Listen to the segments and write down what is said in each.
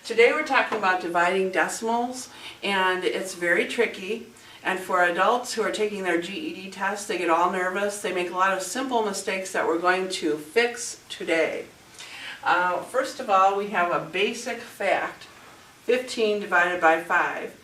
Today we're talking about dividing decimals, and it's very tricky. And for adults who are taking their GED test, they get all nervous. They make a lot of simple mistakes that we're going to fix today. First of all, we have a basic fact. 15 divided by 5.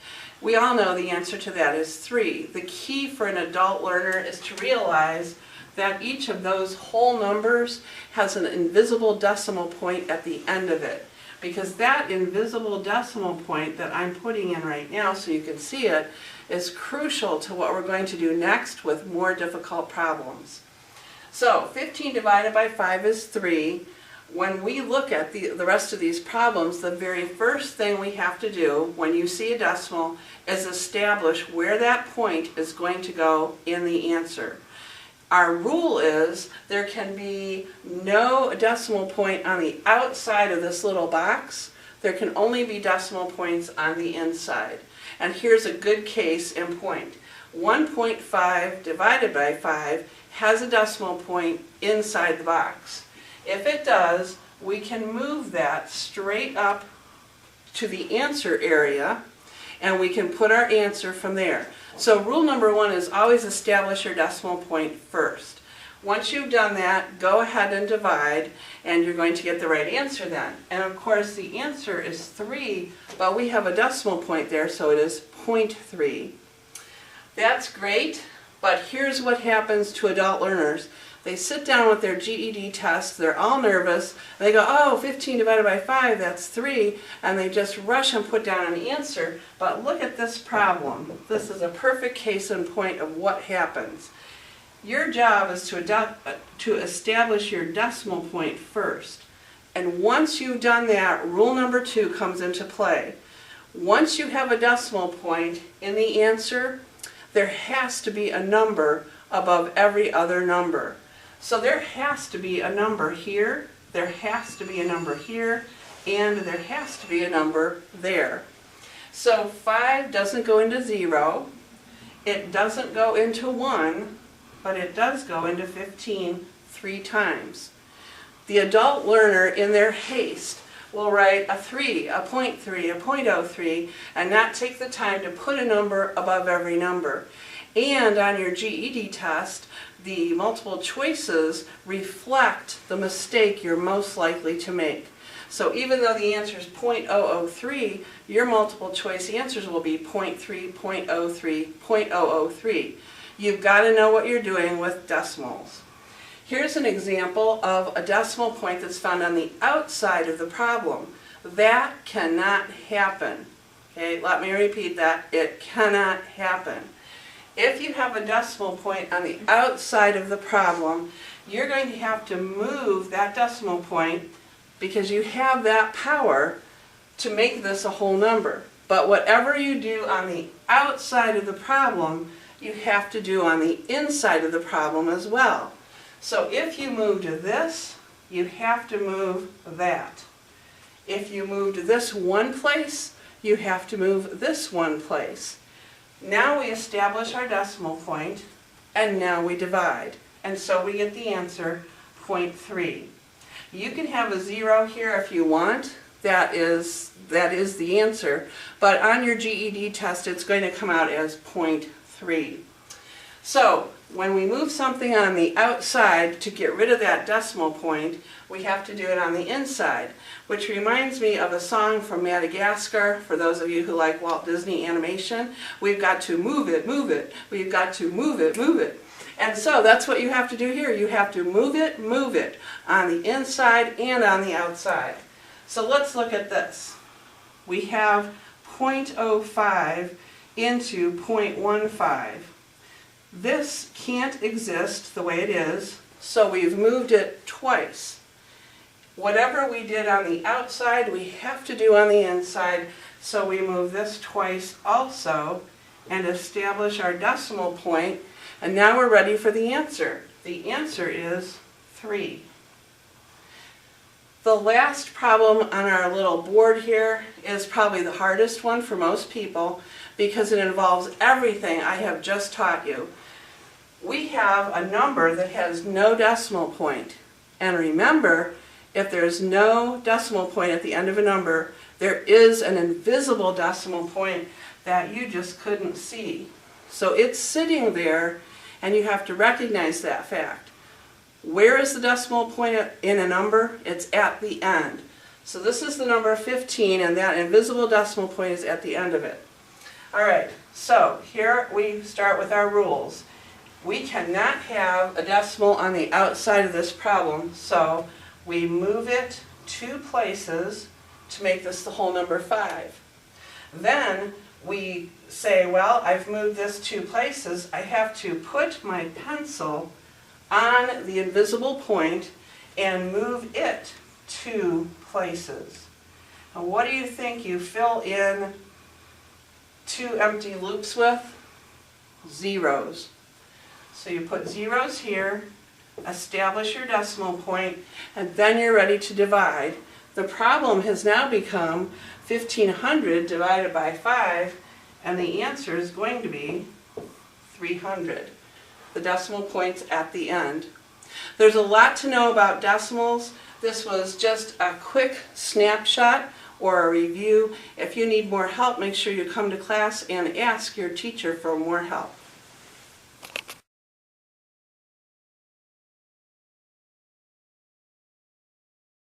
We all know the answer to that is 3. The key for an adult learner is to realize that each of those whole numbers has an invisible decimal point at the end of it. Because that invisible decimal point that I'm putting in right now, so you can see it, is crucial to what we're going to do next with more difficult problems. So 15 divided by 5 is 3. When we look at the rest of these problems, the very first thing we have to do when you see a decimal is establish where that point is going to go in the answer. Our rule is there can be no decimal point on the outside of this little box. There can only be decimal points on the inside. And here's a good case in point. 1.5 divided by 5 has a decimal point inside the box. If it does, we can move that straight up to the answer area, and we can put our answer from there. So rule number 1 is always establish your decimal point first. Once you've done that, go ahead and divide, and you're going to get the right answer then. And of course the answer is 3, but we have a decimal point there, so it is 0.3. That's great, but here's what happens to adult learners. They sit down with their GED test, they're all nervous, they go, oh, 15 divided by 5, that's 3, and they just rush and put down an answer. But look at this problem. This is a perfect case in point of what happens. Your job is to establish your decimal point first. And once you've done that, rule number 2 comes into play. Once you have a decimal point in the answer, there has to be a number above every other number. So there has to be a number here, there has to be a number here, and there has to be a number there. So 5 doesn't go into 0, it doesn't go into 1, but it does go into 15 3 times. The adult learner, in their haste, will write a 3, a 0.3, a 0.03, and not take the time to put a number above every number. And on your GED test, the multiple choices reflect the mistake you're most likely to make. So even though the answer is 0.003, your multiple choice answers will be 0.3, 0.03, 0.003. You've got to know what you're doing with decimals. Here's an example of a decimal point that's found on the outside of the problem. That cannot happen. Okay, let me repeat that. It cannot happen. If you have a decimal point on the outside of the problem, you're going to have to move that decimal point because you have that power to make this a whole number. But whatever you do on the outside of the problem, you have to do on the inside of the problem as well. So if you moved this, you have to move that. If you moved this one place, you have to move this one place. Now we establish our decimal point, and now we divide. And so we get the answer 0.3. You can have a 0 here if you want. That is the answer. But on your GED test, it's going to come out as 0.3. So when we move something on the outside to get rid of that decimal point, we have to do it on the inside, which reminds me of a song from Madagascar. For those of you who like Walt Disney animation, we've got to move it, we've got to move it. And so that's what you have to do here. You have to move it on the inside and on the outside. So let's look at this. We have 0.05 into 0.15. This can't exist the way it is, so we've moved it twice. Whatever we did on the outside, we have to do on the inside, so we move this twice also and establish our decimal point, and now we're ready for the answer. The answer is 3. The last problem on our little board here is probably the hardest one for most people because it involves everything I have just taught you. We have a number that has no decimal point. And remember, if there's no decimal point at the end of a number, there is an invisible decimal point that you just couldn't see. So it's sitting there, and you have to recognize that fact. Where is the decimal point in a number? It's at the end. So this is the number 15, and that invisible decimal point is at the end of it. All right, so here we start with our rules. We cannot have a decimal on the outside of this problem, so we move it 2 places to make this the whole number 5. Then we say, well, I've moved this 2 places. I have to put my pencil on the invisible point and move it 2 places. Now what do you think you fill in 2 empty loops with? Zeros. So you put zeros here, establish your decimal point, and then you're ready to divide. The problem has now become 1,500 divided by 5, and the answer is going to be 300. The decimal point's at the end. There's a lot to know about decimals. This was just a quick snapshot or a review. If you need more help, make sure you come to class and ask your teacher for more help.